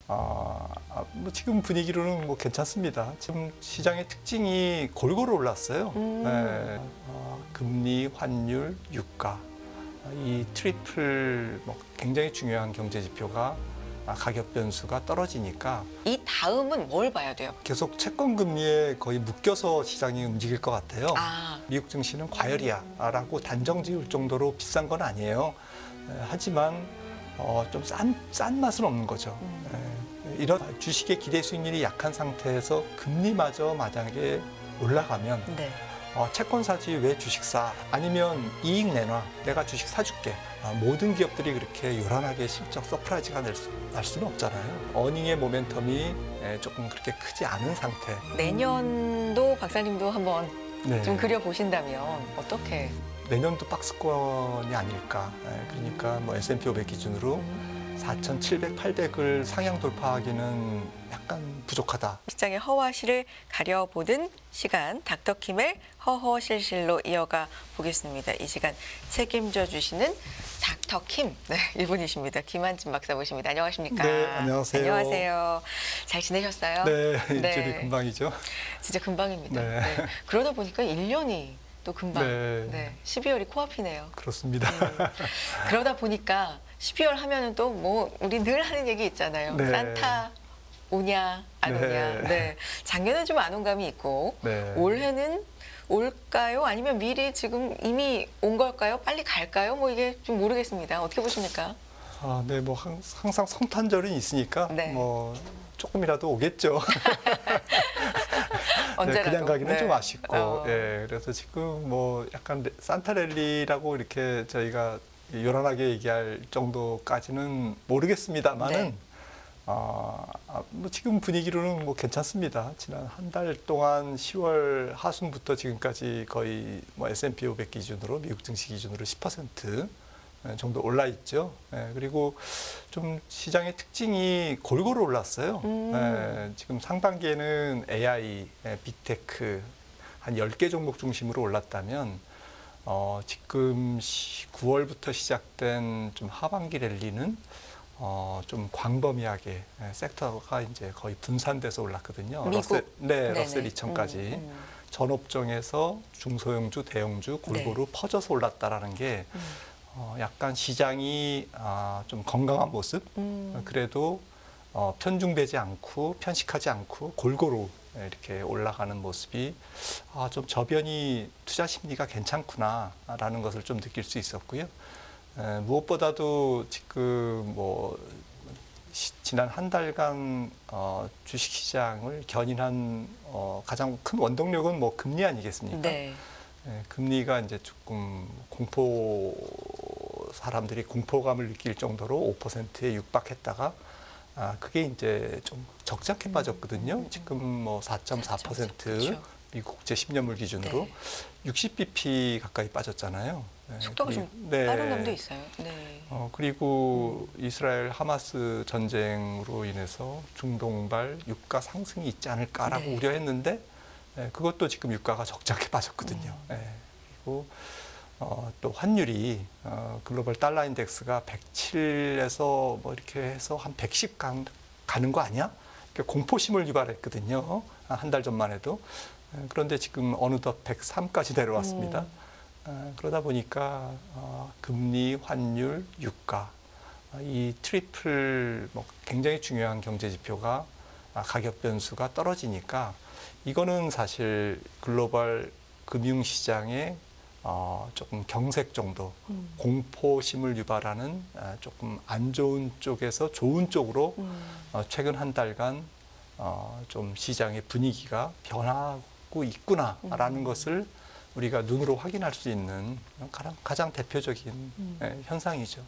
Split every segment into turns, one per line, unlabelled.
뭐 지금 분위기로는 뭐 괜찮습니다. 지금 시장의 특징이 골고루 올랐어요. 네, 금리, 환율, 유가 이 트리플 뭐 굉장히 중요한 경제 지표가 가격 변수가 떨어지니까
이 다음은 뭘 봐야 돼요?
계속 채권 금리에 거의 묶여서 시장이 움직일 것 같아요. 미국 증시는 과열이야라고 단정 지을 정도로 비싼 건 아니에요. 하지만 좀 싼 맛은 없는 거죠. 이런 주식의 기대 수익률이 약한 상태에서 금리마저 만약에 올라가면
네.
채권 사지 왜 주식 사? 아니면 이익 내놔. 내가 주식 사줄게. 모든 기업들이 그렇게 요란하게 실적 서프라이즈가 날 수는 없잖아요. 어닝의 모멘텀이 조금 그렇게 크지 않은 상태.
내년도 박사님도 한번
네.
좀 그려보신다면 어떻게?
내년도 박스권이 아닐까. 그러니까 뭐 S&P 500 기준으로 4,700, 800을 상향 돌파하기는 약간 부족하다.
시장의 허와실을 가려보는 시간, 닥터킴의 허허실실로 이어가 보겠습니다. 이 시간 책임져 주시는 닥터킴, 네, 이분이십니다. 김한진 박사 모십니다. 안녕하십니까?
네, 안녕하세요.
안녕하세요. 잘 지내셨어요?
네, 일주일이 금방이죠.
진짜 금방입니다.
네.
네. 그러다 보니까 1년이 또 금방,
네.
12월이 코앞이네요.
그렇습니다.
그러다 보니까 12월 하면은 또 뭐 우리 늘 하는 얘기 있잖아요.
네.
산타 오냐 안
네.
오냐. 네. 작년에 좀 안 온 감이 있고
네.
올해는 올까요? 아니면 미리 지금 이미 온 걸까요? 빨리 갈까요? 뭐 이게 좀 모르겠습니다. 어떻게 보십니까?
네, 뭐 항상 성탄절은 있으니까
네.
뭐 조금이라도 오겠죠.
언제라도.
그냥 가기는
네.
좀 아쉽고. 그래서 지금 뭐 약간 산타랠리라고 이렇게 저희가 요란하게 얘기할 정도까지는 모르겠습니다만은
네.
뭐 지금 분위기로는 뭐 괜찮습니다. 지난 한 달 동안 10월 하순부터 지금까지 거의 뭐 S&P 500 기준으로 미국 증시 기준으로 10% 정도 올라 있죠. 그리고 좀 시장의 특징이 골고루 올랐어요. 지금 상반기에는 AI, 빅테크 한 10개 종목 중심으로 올랐다면 지금 9월부터 시작된 좀 하반기 랠리는 좀 광범위하게 섹터가 이제 거의 분산돼서 올랐거든요.
미국?
러셀 2000까지 전 업종에서 중소형주, 대형주 골고루 퍼져서 올랐다라는 게 약간 시장이 좀 건강한 모습, 그래도 편중되지 않고 편식하지 않고 골고루 이렇게 올라가는 모습이 좀 저변이 투자 심리가 괜찮구나라는 것을 좀 느낄 수 있었고요. 무엇보다도 지금 뭐 지난 한 달간 주식시장을 견인한 가장 큰 원동력은 뭐 금리 아니겠습니까?
네.
금리가 이제 조금 사람들이 공포감을 느낄 정도로 5%에 육박했다가 그게 이제 좀 적잖게 빠졌거든요. 지금 뭐 4.4%
그렇죠.
미국 국제 10년물 기준으로 60bp 가까이 빠졌잖아요.
속도가 좀 빠른 감도 있어요. 네.
그리고 이스라엘 하마스 전쟁으로 인해서 중동발 유가 상승이 있지 않을까라고 우려했는데 그것도 지금 유가가 적잖게 빠졌거든요. 그리고 또 환율이 글로벌 달러 인덱스가 107에서 뭐 이렇게 해서 한 110 가는 거 아니야? 공포심을 유발했거든요. 한 달 전만 해도. 그런데 지금 어느덧 103까지 내려왔습니다. 그러다 보니까 금리, 환율, 유가 이 트리플 뭐 굉장히 중요한 경제 지표가 가격 변수가 떨어지니까 이거는 사실 글로벌 금융시장에 조금 경색 정도, 공포심을 유발하는 조금 안 좋은 쪽에서 좋은 쪽으로 최근 한 달간 좀 시장의 분위기가 변하고 있구나라는 것을 우리가 눈으로 확인할 수 있는 가장 대표적인 현상이죠.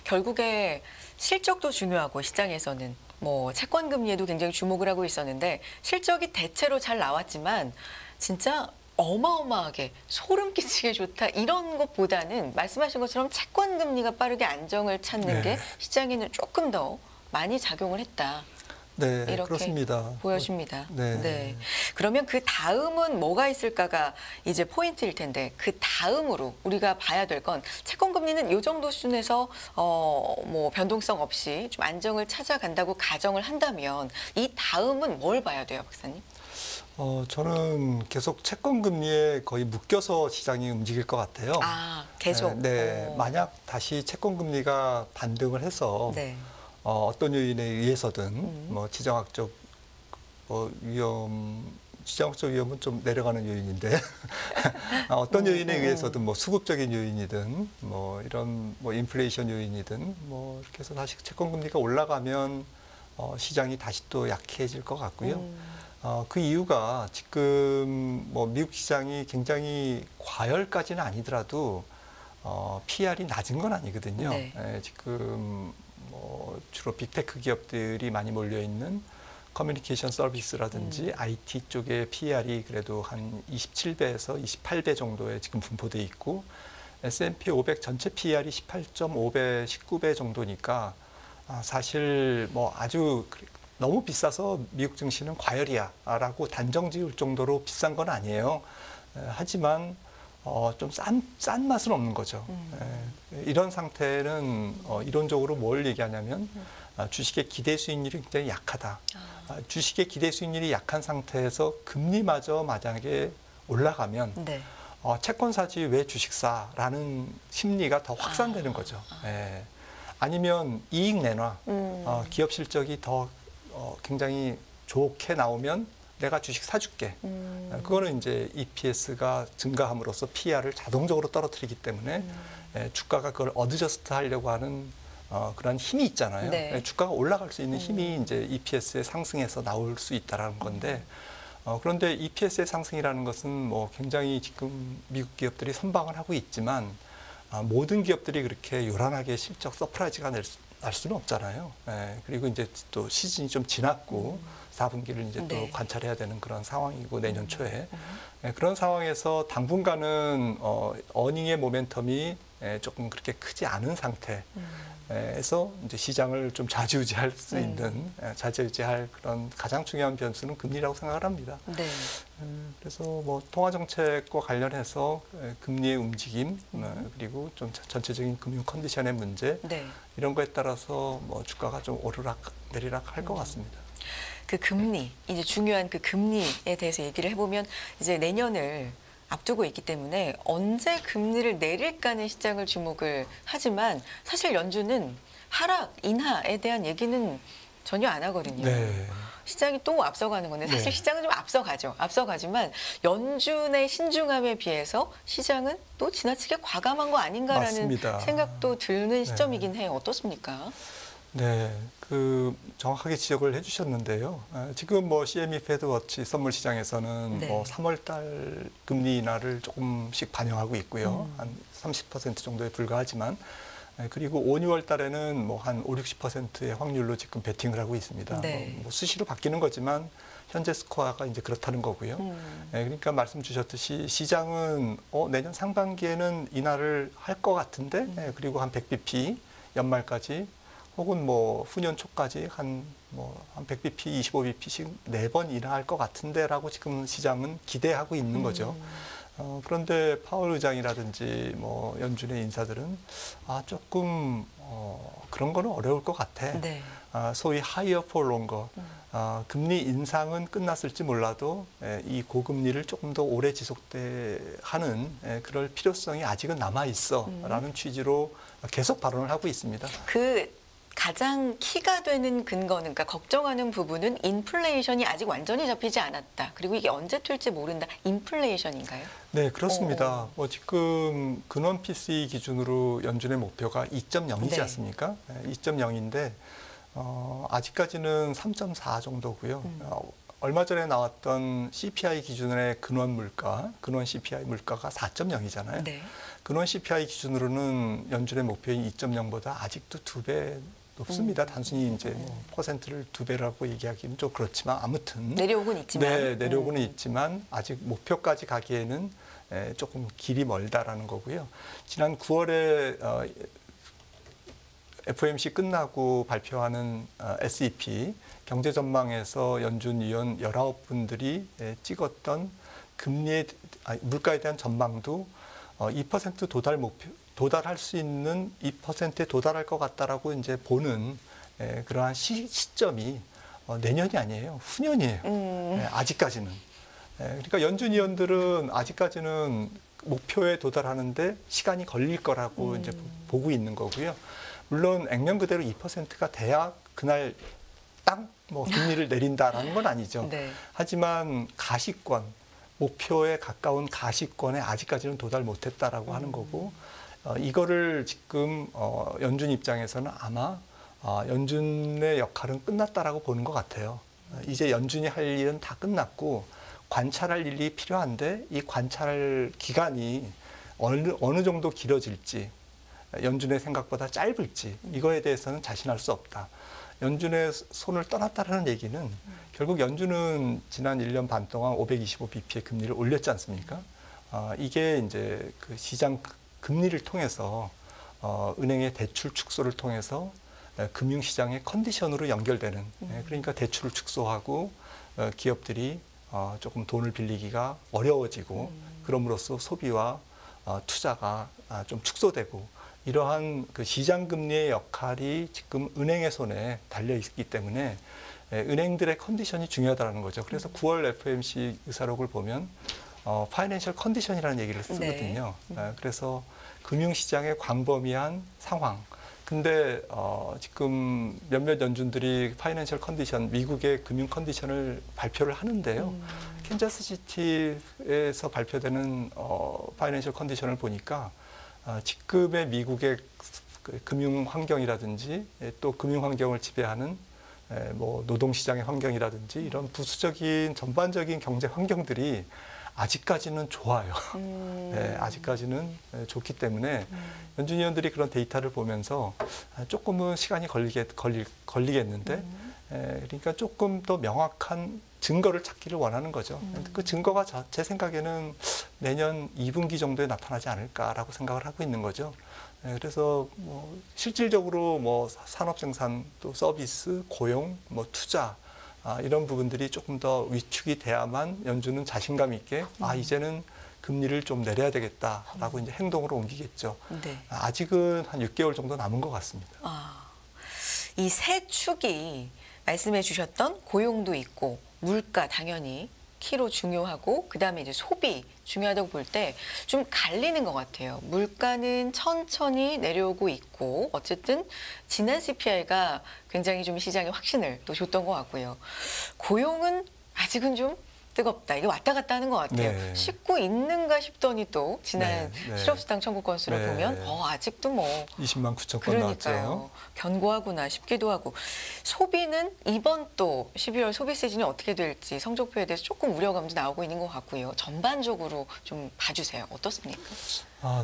결국에 실적도 중요하고 시장에서는 뭐 채권 금리에도 굉장히 주목을 하고 있었는데 실적이 대체로 잘 나왔지만 진짜 어마어마하게 소름 끼치게 좋다 이런 것보다는 말씀하신 것처럼 채권 금리가 빠르게 안정을 찾는 게 시장에는 조금 더 많이 작용을 했다.
네,
이렇게
그렇습니다.
보여집니다.
네.
네. 그러면 그 다음은 뭐가 있을까가 이제 포인트일 텐데 그 다음으로 우리가 봐야 될 건 채권 금리는 이 정도 수준에서 뭐 변동성 없이 좀 안정을 찾아간다고 가정을 한다면 이 다음은 뭘 봐야 돼요, 박사님?
저는 계속 채권 금리에 거의 묶여서 시장이 움직일 것 같아요.
아, 계속.
네, 만약 다시 채권 금리가 반등을 해서
네.
어떤 요인에 의해서든 뭐 지정학적 지정학적 위험은 좀 내려가는 요인인데 어떤 요인에 의해서든 뭐 수급적인 요인이든 뭐 이런 뭐 인플레이션 요인이든 뭐 이렇게 해서 다시 채권 금리가 올라가면 시장이 다시 또 약해질 것 같고요. 그 이유가 지금 뭐 미국 시장이 굉장히 과열까지는 아니더라도 PR이 낮은 건 아니거든요.
네.
지금 뭐 주로 빅테크 기업들이 많이 몰려 있는 커뮤니케이션 서비스라든지 IT 쪽의 PR이 그래도 한 27배에서 28배 정도에 지금 분포돼 있고 S&P 500 전체 PR이 18.5배, 19배 정도니까 사실 뭐 아주 너무 비싸서 미국 증시는 과열이야라고 단정 지을 정도로 비싼 건 아니에요. 하지만 좀 싼 맛은 없는 거죠. 이런 상태는 이론적으로 뭘 얘기하냐면 주식의 기대 수익률이 굉장히 약하다. 주식의 기대 수익률이 약한 상태에서 금리마저 만약에 올라가면
네.
채권 사지 왜 주식 사라는 심리가 더 확산되는 거죠. 아니면 이익 내놔. 기업 실적이 더 굉장히 좋게 나오면 내가 주식 사줄게. 그거는 이제 EPS가 증가함으로써 PR을 자동적으로 떨어뜨리기 때문에 주가가 그걸 어드저스트 하려고 하는 그런 힘이 있잖아요.
네.
주가가 올라갈 수 있는 힘이 이제 EPS의 상승에서 나올 수 있다라는 건데 그런데 EPS의 상승이라는 것은 뭐 굉장히 지금 미국 기업들이 선방을 하고 있지만 모든 기업들이 그렇게 요란하게 실적 서프라이즈가 날 수는 없잖아요. 그리고 이제 또 시즌이 좀 지났고 4분기를 이제 또
네.
관찰해야 되는 그런 상황이고 내년 초에 그런 상황에서 당분간은 어닝의 모멘텀이 조금 그렇게 크지 않은 상태에서 이제 시장을 좀 좌지우지할 수 있는 좌지우지할 그런 가장 중요한 변수는 금리라고 생각을 합니다.
네.
그래서 뭐 통화 정책과 관련해서 금리의 움직임 그리고 좀 전체적인 금융 컨디션의 문제
네.
이런 거에 따라서 뭐 주가가 좀 오르락 내리락 할 것 같습니다.
그 금리, 이제 중요한 그 금리에 대해서 얘기를 해보면 이제 내년을 앞두고 있기 때문에 언제 금리를 내릴까는 시장을 주목을 하지만 사실 연준은 하락, 인하에 대한 얘기는 전혀 안 하거든요.
네.
시장이 또 앞서가는 건데 사실
네.
시장은 좀 앞서가죠. 앞서가지만 연준의 신중함에 비해서 시장은 또 지나치게 과감한 거 아닌가라는
맞습니다.
생각도 드는 시점이긴 해요. 어떻습니까?
네, 정확하게 지적을 해주셨는데요. 지금 뭐 CME 패드워치 선물 시장에서는
네.
뭐 3월달 금리 인하를 조금씩 반영하고 있고요. 한 30% 정도에 불과하지만 그리고 5, 6월 달에는 뭐 한 5, 60%의 확률로 지금 베팅을 하고 있습니다.
네.
뭐 수시로 바뀌는 거지만 현재 스코어가 이제 그렇다는 거고요. 그러니까 말씀 주셨듯이 시장은 내년 상반기에는 인하를 할 것 같은데 그리고 한 100bp 연말까지 혹은 뭐 후년 초까지 한 100bp, 25bp씩 4번 인하할 것 같은데라고 지금 시장은 기대하고 있는 거죠. 그런데 파월 의장이라든지 뭐 연준의 인사들은 조금 그런 거는 어려울 것 같아.
네.
소위 higher for longer. 금리 인상은 끝났을지 몰라도 이 고금리를 조금 더 오래 하는 그럴 필요성이 아직은 남아 있어라는 취지로 계속 발언을 하고 있습니다.
그 가장 키가 되는 근거는, 그러니까 걱정하는 부분은 인플레이션이 아직 완전히 잡히지 않았다. 그리고 이게 언제 튈지 모른다. 인플레이션인가요?
네, 그렇습니다. 지금 근원 PCE 기준으로 연준의 목표가 2.0이지
네.
않습니까? 2.0인데 아직까지는 3.4 정도고요. 얼마 전에 나왔던 CPI 기준의 근원 CPI 물가가 4.0이잖아요.
네.
근원 CPI 기준으로는 연준의 목표인 2.0보다 아직도 2배 높습니다. 단순히 이제 뭐 퍼센트를 2배라고 얘기하기는 좀 그렇지만 아무튼
내려오곤 있지만.
네, 내려오고는 있지만 아직 목표까지 가기에는 조금 길이 멀다라는 거고요. 지난 9월에 FOMC 끝나고 발표하는 SEP 경제 전망에서 연준 위원 19분들이 찍었던 물가에 대한 전망도 2% 도달할 수 있는 2%에 도달할 것 같다라고 이제 보는 그러한 시점이 내년이 아니에요. 후년이에요. 아직까지는. 그러니까 연준 위원들은 아직까지는 목표에 도달하는데 시간이 걸릴 거라고 이제 보고 있는 거고요. 물론 액면 그대로 2%가 돼야 그날 땅 뭐 금리를 내린다라는 건 아니죠.
네.
하지만 가시권 목표에 가까운 가시권에 아직까지는 도달 못했다라고 하는 거고 이거를 지금 연준 입장에서는 아마 연준의 역할은 끝났다라고 보는 것 같아요. 이제 연준이 할 일은 다 끝났고 관찰할 일이 필요한데 이 관찰 기간이 어느 정도 길어질지 연준의 생각보다 짧을지 이거에 대해서는 자신할 수 없다. 연준의 손을 떠났다라는 얘기는 결국 연준은 지난 1년 반 동안 525bp의 금리를 올렸지 않습니까? 이게 이제 그 시장 금리를 통해서 은행의 대출 축소를 통해서 금융시장의 컨디션으로 연결되는 그러니까 대출을 축소하고 기업들이 조금 돈을 빌리기가 어려워지고 그럼으로써 소비와 투자가 좀 축소되고 이러한 그 시장 금리의 역할이 지금 은행의 손에 달려 있기 때문에 은행들의 컨디션이 중요하다는 거죠. 그래서 9월 FOMC 의사록을 보면 파이낸셜 컨디션이라는 얘기를 쓰거든요. 그래서 금융시장의 광범위한 상황. 근데 지금 몇몇 연준들이 파이낸셜 컨디션, 미국의 금융 컨디션을 발표를 하는데요. 캔자스시티에서 발표되는 파이낸셜 컨디션을 보니까 지금의 미국의 금융 환경이라든지 또 금융 환경을 지배하는 뭐 노동시장의 환경이라든지 이런 부수적인 전반적인 경제 환경들이 아직까지는 좋아요. 네, 아직까지는 좋기 때문에 연준 위원들이 그런 데이터를 보면서 조금은 시간이 걸리겠는데 그러니까 조금 더 명확한 증거를 찾기를 원하는 거죠. 그 증거가 제 생각에는 내년 2분기 정도에 나타나지 않을까라고 생각을 하고 있는 거죠. 그래서 뭐 실질적으로 뭐 산업 생산 또 서비스, 고용, 뭐 투자 이런 부분들이 조금 더 위축이 돼야만 연준은 자신감 있게 이제는 금리를 좀 내려야 되겠다라고 이제 행동으로 옮기겠죠.
네.
아직은 한 6개월 정도 남은 것 같습니다.
이 세 축이 말씀해 주셨던 고용도 있고 물가 당연히 키로 중요하고 그다음에 이제 소비 중요하다고 볼 때 좀 갈리는 것 같아요. 물가는 천천히 내려오고 있고 어쨌든 지난 CPI가 굉장히 좀 시장에 확신을 또 줬던 것 같고요. 고용은 아직은 좀 뜨겁다. 이게 왔다 갔다 하는 것 같아요.
네.
씻고 있는가 싶더니 또 지난
네.
실업수당 청구 건수를
네.
보면 아직도 뭐
20만 9천 건 나왔죠.
그러니까요. 견고하구나 싶기도 하고 소비는 이번 또 12월 소비 시즌이 어떻게 될지 성적표에 대해서 조금 우려감도 나오고 있는 것 같고요. 전반적으로 좀 봐주세요. 어떻습니까?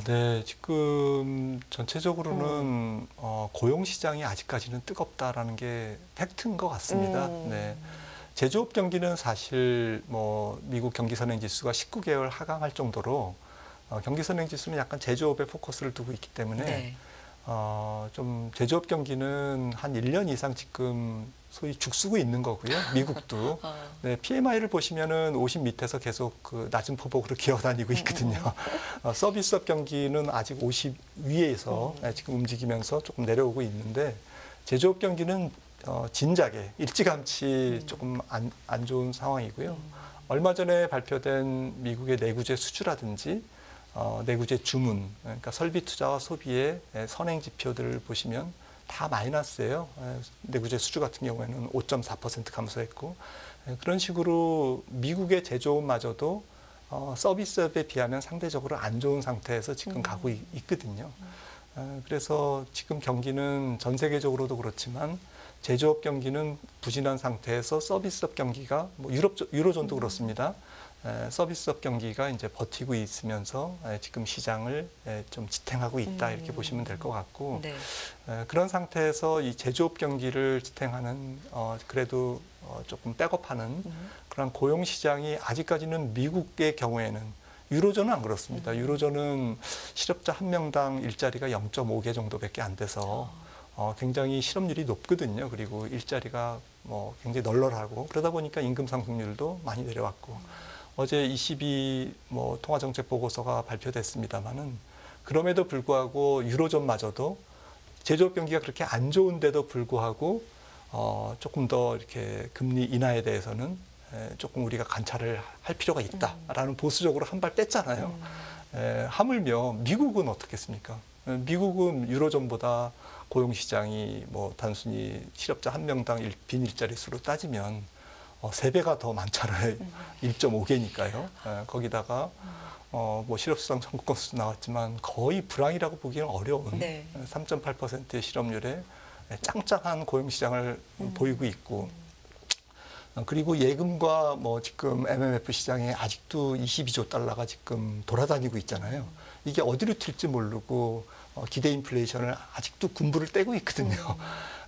네. 지금 전체적으로는 고용 시장이 아직까지는 뜨겁다라는 게 팩트인 것 같습니다. 네. 제조업 경기는 사실 뭐 미국 경기 선행 지수가 19개월 하강할 정도로 경기 선행 지수는 약간 제조업에 포커스를 두고 있기 때문에
네.
좀 제조업 경기는 한 1년 이상 지금 소위 죽쓰고 있는 거고요. 미국도. 네, PMI를 보시면은 50 밑에서 계속 그 낮은 포복으로 기어다니고 있거든요. 서비스업 경기는 아직 50 위에서 지금 움직이면서 조금 내려오고 있는데 제조업 경기는 진작에 일찌감치 조금 안 좋은 상황이고요. 얼마 전에 발표된 미국의 내구재 수주라든지 내구재 주문, 그러니까 설비 투자와 소비의 선행 지표들을 보시면 다 마이너스예요. 내구재 수주 같은 경우에는 5.4% 감소했고 그런 식으로 미국의 제조업마저도 서비스업에 비하면 상대적으로 안 좋은 상태에서 지금 가고 있거든요. 그래서 지금 경기는 전 세계적으로도 그렇지만 제조업 경기는 부진한 상태에서 서비스업 경기가 뭐 유로존도 그렇습니다. 서비스업 경기가 이제 버티고 있으면서 지금 시장을 좀 지탱하고 있다 이렇게 보시면 될 것 같고
네.
그런 상태에서 이 제조업 경기를 지탱하는 그래도 조금 백업하는 그런 고용 시장이 아직까지는 미국의 경우에는 유로존은 안 그렇습니다. 유로존은 실업자 한 명당 일자리가 0.5개 정도밖에 안 돼서 굉장히 실업률이 높거든요. 그리고 일자리가 뭐 굉장히 널널하고 그러다 보니까 임금 상승률도 많이 내려왔고 어제 22 뭐 통화정책 보고서가 발표됐습니다마는 그럼에도 불구하고 유로존마저도 제조업 경기가 그렇게 안 좋은데도 불구하고 조금 더 이렇게 금리 인하에 대해서는 조금 우리가 관찰을 할 필요가 있다라는 보수적으로 한 발 뺐잖아요. 하물며 미국은 어떻겠습니까? 미국은 유로존보다 고용시장이 뭐 단순히 실업자 한 명당 빈 일자리 수로 따지면 3배가 더 많잖아요. 1.5개니까요. 거기다가 뭐 실업수당 청구권 수도 나왔지만 거의 불황이라고 보기는 어려운
네.
3.8%의 실업률에 짱짱한 고용시장을 보이고 있고 그리고 예금과 뭐 지금 MMF 시장에 아직도 22조 달러가 지금 돌아다니고 있잖아요. 이게 어디로 튈지 모르고 기대 인플레이션을 아직도 군부를 떼고 있거든요.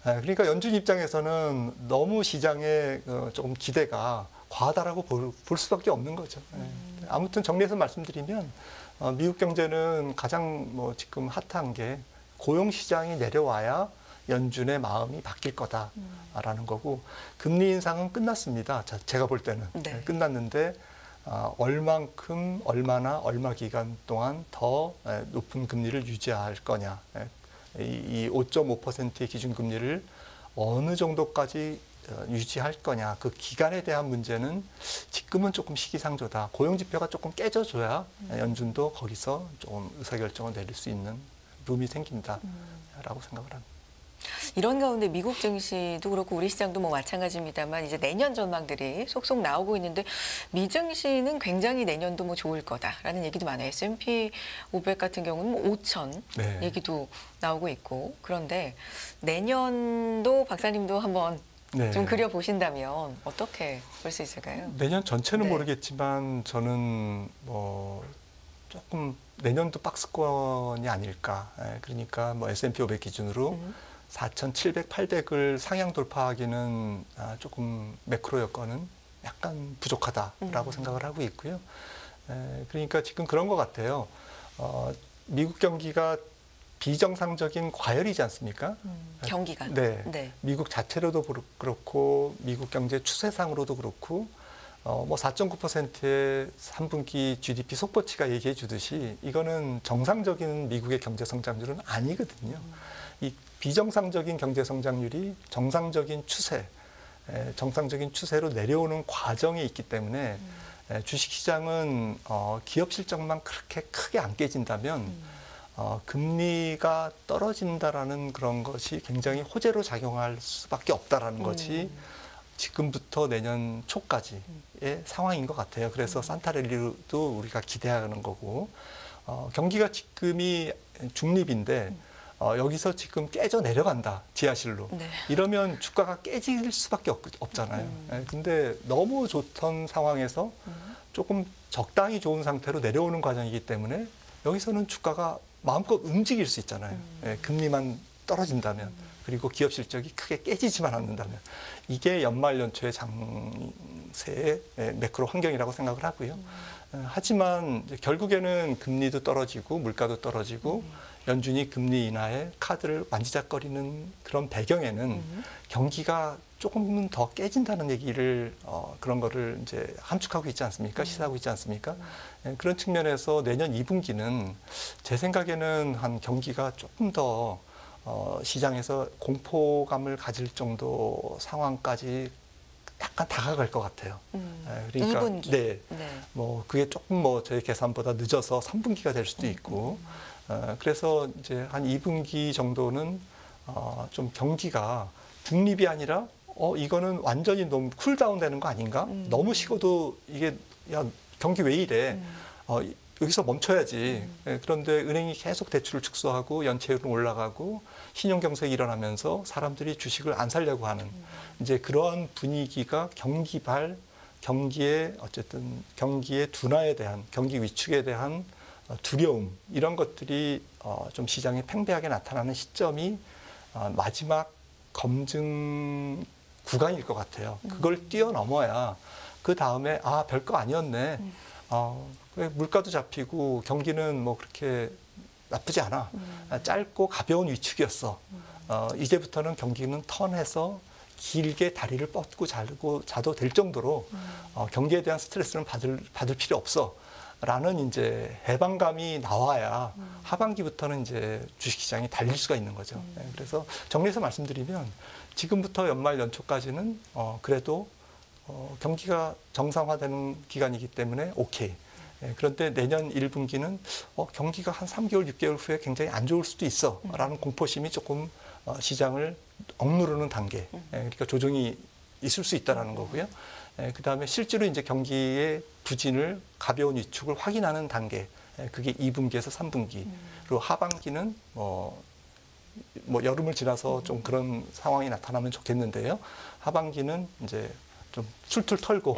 그러니까 연준 입장에서는 너무 시장에 조금 기대가 과하다라고 볼 수밖에 없는 거죠. 아무튼 정리해서 말씀드리면 미국 경제는 가장 뭐 지금 핫한 게 고용 시장이 내려와야 연준의 마음이 바뀔 거다라는 거고 금리 인상은 끝났습니다. 제가 볼 때는
네.
끝났는데 얼만큼 얼마나 얼마 기간 동안 더 높은 금리를 유지할 거냐. 이 5.5%의 기준금리를 어느 정도까지 유지할 거냐. 그 기간에 대한 문제는 지금은 조금 시기상조다. 고용지표가 조금 깨져줘야 연준도 거기서 조금 의사결정을 내릴 수 있는 룸이 생긴다라고 생각을 합니다.
이런 가운데 미국 증시도 그렇고 우리 시장도 뭐 마찬가지입니다만 이제 내년 전망들이 속속 나오고 있는데 미 증시는 굉장히 내년도 뭐 좋을 거다라는 얘기도 많아요. S&P 500 같은 경우는 뭐 5천
네.
얘기도 나오고 있고 그런데 내년도 박사님도 한번
네.
좀 그려보신다면 어떻게 볼 수 있을까요?
내년 전체는
네.
모르겠지만 저는 뭐 조금 내년도 박스권이 아닐까. 그러니까 뭐 S&P 500 기준으로 4,700, 800을 상향 돌파하기는 조금 매크로 여건은 약간 부족하다라고 생각을 하고 있고요. 그러니까 지금 그런 것 같아요. 미국 경기가 비정상적인 과열이지 않습니까?
경기가.
네.
네.
미국 자체로도 그렇고 미국 경제 추세상으로도 그렇고 뭐 4.9%의 3분기 GDP 속보치가 얘기해 주듯이 이거는 정상적인 미국의 경제 성장률은 아니거든요. 이 비정상적인 경제 성장률이 정상적인 추세로 내려오는 과정에 있기 때문에 주식시장은 기업 실적만 그렇게 크게 안 깨진다면 금리가 떨어진다라는 그런 것이 굉장히 호재로 작용할 수밖에 없다라는 것이 지금부터 내년 초까지의 상황인 것 같아요. 그래서 산타랠리도 우리가 기대하는 거고 경기가 지금이 중립인데 여기서 지금 깨져 내려간다 지하실로
네.
이러면 주가가 깨질 수밖에 없잖아요. 근데 너무 좋던 상황에서 조금 적당히 좋은 상태로 내려오는 과정이기 때문에 여기서는 주가가 마음껏 움직일 수 있잖아요. 금리만 떨어진다면 그리고 기업 실적이 크게 깨지지만 않는다면 이게 연말 연초의 장세의 매크로 환경이라고 생각을 하고요. 하지만 이제 결국에는 금리도 떨어지고 물가도 떨어지고 연준이 금리 인하에 카드를 만지작거리는 그런 배경에는 경기가 조금은 더 깨진다는 얘기를 그런 거를 이제 함축하고 있지 않습니까? 시사하고 있지 않습니까? 그런 측면에서 내년 2분기는 제 생각에는 한 경기가 조금 더 시장에서 공포감을 가질 정도 상황까지 약간 다가갈 것 같아요. 그러니까
2분기.
네,
네.
뭐 그게 조금 뭐 저희 계산보다 늦어서 3분기가 될 수도 있고, 그래서 이제 한 2분기 정도는 좀 경기가 중립이 아니라 이거는 완전히 너무 쿨다운 되는 거 아닌가? 너무 식어도 이게 야 경기 왜 이래? 여기서 멈춰야지. 그런데 은행이 계속 대출을 축소하고 연체율은 올라가고 신용 경색이 일어나면서 사람들이 주식을 안 사려고 하는 이제 그러한 분위기가 경기의 어쨌든 경기의 둔화에 대한 경기 위축에 대한 두려움 이런 것들이 좀 시장에 팽배하게 나타나는 시점이 마지막 검증 구간일 것 같아요. 그걸 뛰어넘어야 그 다음에 별거 아니었네. 물가도 잡히고 경기는 뭐 그렇게 나쁘지 않아. 짧고 가벼운 위축이었어. 이제부터는 경기는 턴해서 길게 다리를 뻗고 자도 될 정도로 경기에 대한 스트레스는 받을 필요 없어. 라는 이제 해방감이 나와야 하반기부터는 이제 주식시장이 달릴 수가 있는 거죠. 그래서 정리해서 말씀드리면 지금부터 연말 연초까지는 그래도 경기가 정상화되는 기간이기 때문에 오케이. 그런데 내년 1분기는 경기가 한 3개월, 6개월 후에 굉장히 안 좋을 수도 있어. 라는 공포심이 조금 시장을 억누르는 단계. 그러니까 조정이 있을 수 있다는 거고요. 그다음에 실제로 이제 경기의 부진을 가벼운 위축을 확인하는 단계. 그게 2분기에서 3분기로 하반기는 뭐 여름을 지나서 좀 그런 상황이 나타나면 좋겠는데요. 하반기는 이제 좀 술술 털고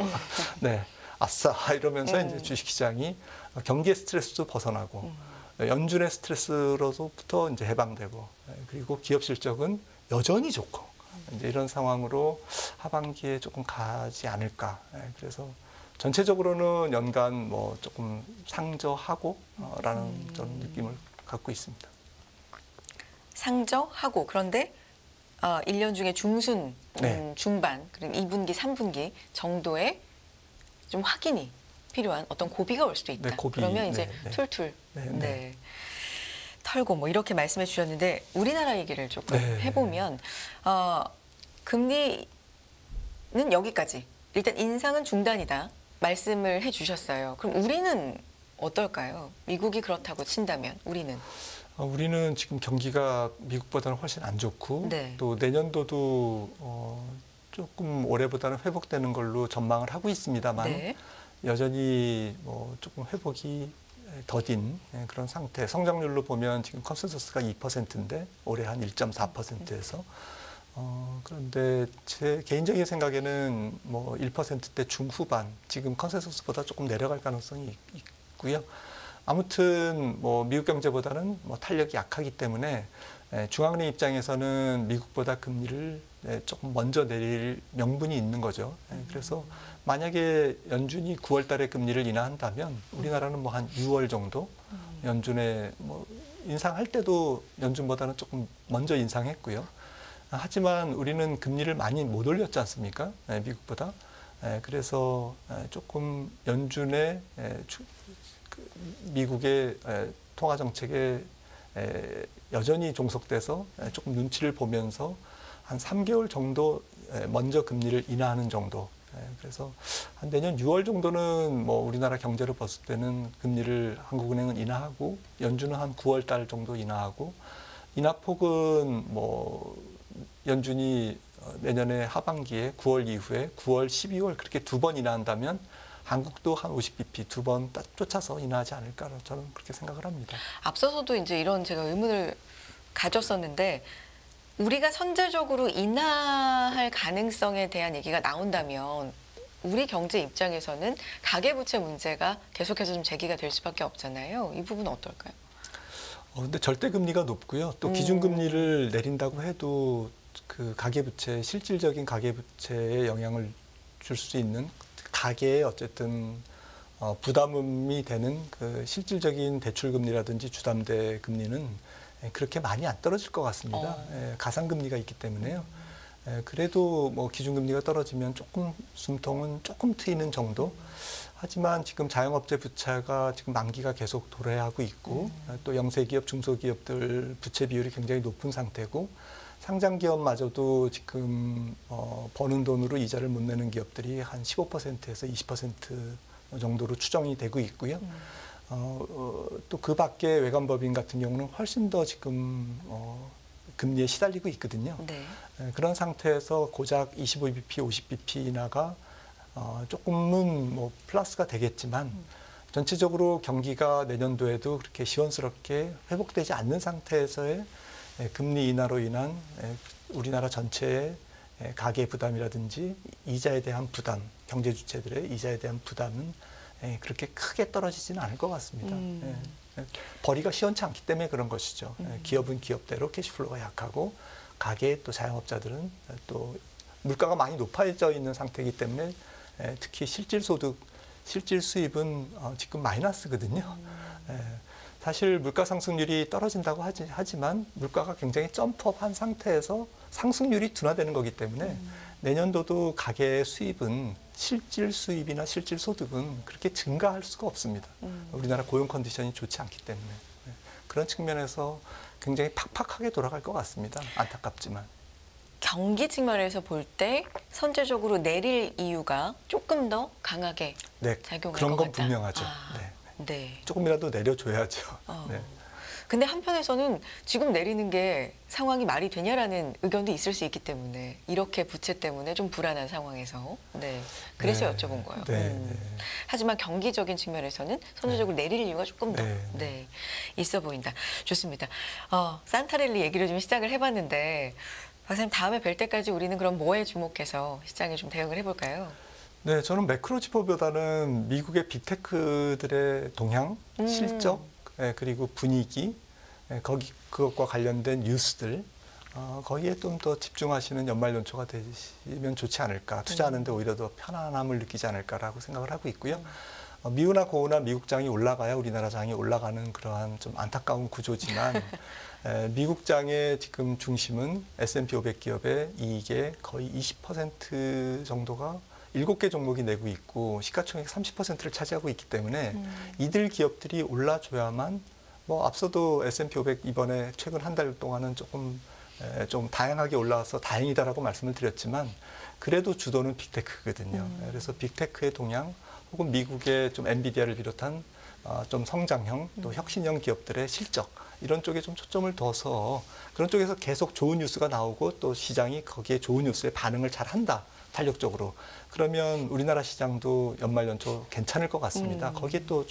네. 아싸 이러면서 이제 주식시장이 경기의 스트레스도 벗어나고 연준의 스트레스로부터 이제 해방되고 그리고 기업 실적은 여전히 좋고 이제 이런 상황으로 하반기에 조금 가지 않을까. 그래서 전체적으로는 연간 뭐 조금 상저하고라는 저는 느낌을 갖고 있습니다.
상저하고 그런데 1년 중에 중순,
네.
중반, 그리고 2분기, 3분기 정도의 좀 확인이 필요한 어떤 고비가 올 수도 있다.
네, 고비.
그러면 이제
네.
툴툴
네.
털고 뭐 이렇게 말씀해 주셨는데 우리나라 얘기를 조금
네.
해보면 금리는 여기까지. 일단 인상은 중단이다. 말씀을 해주셨어요. 그럼 우리는 어떨까요? 미국이 그렇다고 친다면 우리는?
우리는 지금 경기가 미국보다는 훨씬 안 좋고
네.
또 내년도도 조금 올해보다는 회복되는 걸로 전망을 하고 있습니다만
네.
여전히 뭐 조금 회복이 더딘 그런 상태. 성장률로 보면 지금 컨센서스가 2%인데 올해 한 1.4%에서 그런데 제 개인적인 생각에는 뭐 1%대 중후반 지금 컨센서스보다 조금 내려갈 가능성이 있고요. 아무튼 뭐 미국 경제보다는 뭐 탄력이 약하기 때문에 중앙은행 입장에서는 미국보다 금리를 조금 먼저 내릴 명분이 있는 거죠. 그래서 만약에 연준이 9월 달에 금리를 인하한다면 우리나라는 뭐 한 6월 정도 연준에 뭐 인상할 때도 연준보다는 조금 먼저 인상했고요. 하지만 우리는 금리를 많이 못 올렸지 않습니까? 미국보다. 그래서 조금 연준의 미국의 통화 정책에 여전히 종속돼서 조금 눈치를 보면서 한 3개월 정도 먼저 금리를 인하하는 정도. 그래서 한 내년 6월 정도는 뭐 우리나라 경제로 봤을 때는 금리를 한국은행은 인하하고 연준은 한 9월 달 정도 인하하고 인하폭은 뭐 연준이 내년에 하반기에 9월 이후에 9월, 12월 그렇게 두 번 인하한다면 한국도 한 50bp 두 번 쫓아서 인하하지 않을까 저는 그렇게 생각을 합니다.
앞서서도 이제 이런 제가 의문을 가졌었는데 우리가 선제적으로 인하할 가능성에 대한 얘기가 나온다면 우리 경제 입장에서는 가계부채 문제가 계속해서 좀 제기가 될 수밖에 없잖아요. 이 부분은 어떨까요?
근데 절대 금리가 높고요. 또 기준금리를 내린다고 해도 그 가계부채, 실질적인 가계부채에 영향을 줄 수 있는 가계에 어쨌든 부담이 되는 그 실질적인 대출금리라든지 주담대 금리는 그렇게 많이 안 떨어질 것 같습니다. 가상금리가 있기 때문에요. 그래도 뭐 기준금리가 떨어지면 조금 숨통은 조금 트이는 정도. 하지만 지금 자영업자 부채가 지금 만기가 계속 도래하고 있고 또 영세기업, 중소기업들 부채 비율이 굉장히 높은 상태고 상장기업마저도 지금 버는 돈으로 이자를 못 내는 기업들이 한 15%에서 20% 정도로 추정이 되고 있고요. 또 그 밖에 외관법인 같은 경우는 훨씬 더 지금 금리에 시달리고 있거든요.
네.
그런 상태에서 고작 25bp, 50bp 인하가 조금은 뭐 플러스가 되겠지만 전체적으로 경기가 내년도에도 그렇게 시원스럽게 회복되지 않는 상태에서의 금리 인하로 인한 우리나라 전체의 가계 부담이라든지 이자에 대한 부담, 경제 주체들의 이자에 대한 부담은 그렇게 크게 떨어지지는 않을 것 같습니다. 벌이가 시원치 않기 때문에 그런 것이죠. 기업은 기업대로 캐시플로우가 약하고 가계 또 자영업자들은 또 물가가 많이 높아져 있는 상태이기 때문에 특히 실질 소득, 실질 수입은 지금 마이너스거든요. 사실 물가 상승률이 떨어진다고 하지만 물가가 굉장히 점프업한 상태에서 상승률이 둔화되는 거기 때문에 내년도도 가계 수입은 실질 수입이나 실질 소득은 그렇게 증가할 수가 없습니다. 우리나라 고용 컨디션이 좋지 않기 때문에. 네. 그런 측면에서 굉장히 팍팍하게 돌아갈 것 같습니다. 안타깝지만.
경기 측면에서 볼 때 선제적으로 내릴 이유가 조금 더 강하게
네,
작용할
그런
것
건
같다.
분명하죠.
아,
네.
네.
조금이라도 내려줘야죠. 네.
근데 한편에서는 지금 내리는 게 상황이 말이 되냐라는 의견도 있을 수 있기 때문에 이렇게 부채 때문에 좀 불안한 상황에서 네 그래서
네.
여쭤본 거예요.
네, 네.
하지만 경기적인 측면에서는 선제적으로 내릴 이유가 조금 더
네,
네, 있어 보인다. 좋습니다. 산타랠리 얘기를 좀 시작을 해봤는데 박사님 다음에 뵐 때까지 우리는 그럼 뭐에 주목해서 시장에 좀 대응을 해볼까요?
네, 저는 매크로 지표보다는 미국의 빅테크들의 동향, 실적, 그리고 분위기, 그것과 관련된 뉴스들, 거기에 좀 더 집중하시는 연말 연초가 되시면 좋지 않을까. 투자하는데 오히려 더 편안함을 느끼지 않을까라고 생각을 하고 있고요. 미우나 고우나 미국 장이 올라가야 우리나라 장이 올라가는 그러한 좀 안타까운 구조지만 미국 장의 지금 중심은 S&P 500 기업의 이익의 거의 20% 정도가 7개 종목이 내고 있고 시가총액 30%를 차지하고 있기 때문에 이들 기업들이 올라줘야만 뭐 앞서도 S&P 500 이번에 최근 한 달 동안은 조금 좀 다양하게 올라와서 다행이다라고 말씀을 드렸지만 그래도 주도는 빅테크거든요. 그래서 빅테크의 동향 혹은 미국의 좀 엔비디아를 비롯한 좀 성장형 또 혁신형 기업들의 실적 이런 쪽에 좀 초점을 둬서 그런 쪽에서 계속 좋은 뉴스가 나오고 또 시장이 거기에 좋은 뉴스에 반응을 잘 한다. 탄력적으로. 그러면 우리나라 시장도 연말 연초 괜찮을 것 같습니다. 거기에 또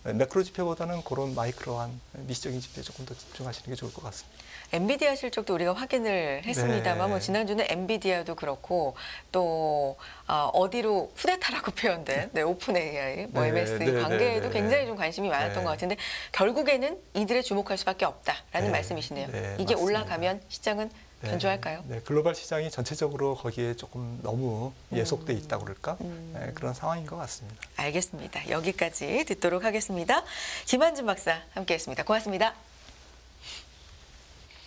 매크로 지표보다는 그런 마이크로한 미시적인 지표에 조금 더 집중하시는 게 좋을 것 같습니다.
엔비디아 실적도 우리가 확인을 했습니다만
네.
뭐 지난주는 엔비디아도 그렇고 또 어디로 쿠데타라고 표현된 네, 오픈 AI, 뭐
네,
MSI
네,
관계에도
네,
굉장히
네.
좀 관심이 많았던
네.
것 같은데 결국에는 이들에 주목할 수밖에 없다라는
네,
말씀이시네요.
네,
이게
맞습니다.
올라가면 시장은
네,
견조할까요?
네, 글로벌 시장이 전체적으로 거기에 조금 너무 예속돼 있다고 그럴까? 네, 그런 상황인 것 같습니다.
알겠습니다. 여기까지 듣도록 하겠습니다. 김한준 박사 함께했습니다. 고맙습니다.